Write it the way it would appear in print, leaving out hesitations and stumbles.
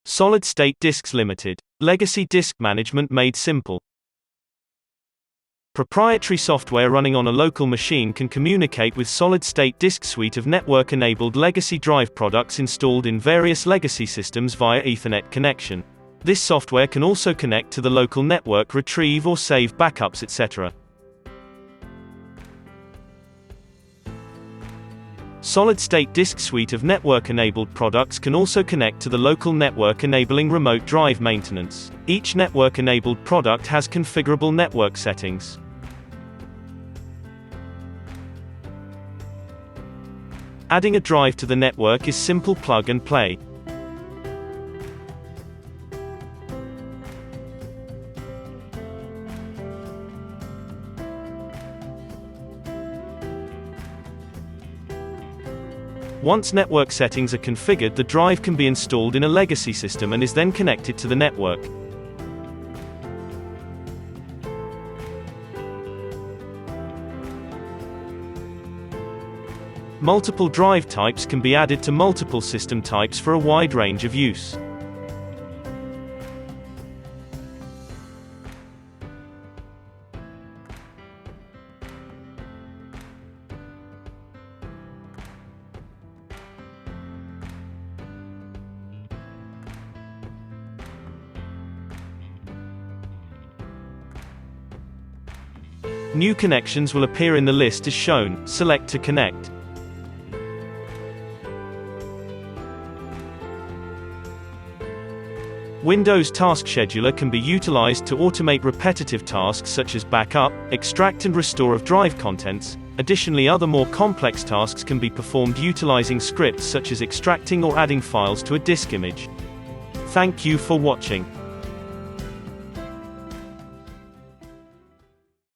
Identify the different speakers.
Speaker 1: Solid-state disks limited. Legacy disk management made simple. Proprietary software running on a local machine can communicate with solid-state disk suite of network-enabled legacy drive products installed in various legacy systems via Ethernet connection. This software can also connect to the local network, retrieve or save backups, etc. Solid-state disk suite of network-enabled products can also connect to the local network, enabling remote drive maintenance. Each network-enabled product has configurable network settings. Adding a drive to the network is simple plug and play. Once network settings are configured, the drive can be installed in a legacy system and is then connected to the network. Multiple drive types can be added to multiple system types for a wide range of use. New connections will appear in the list as shown. Select to connect. Windows Task Scheduler can be utilized to automate repetitive tasks such as backup, extract and restore of drive contents. Additionally, other more complex tasks can be performed utilizing scripts such as extracting or adding files to a disk image. Thank you for watching.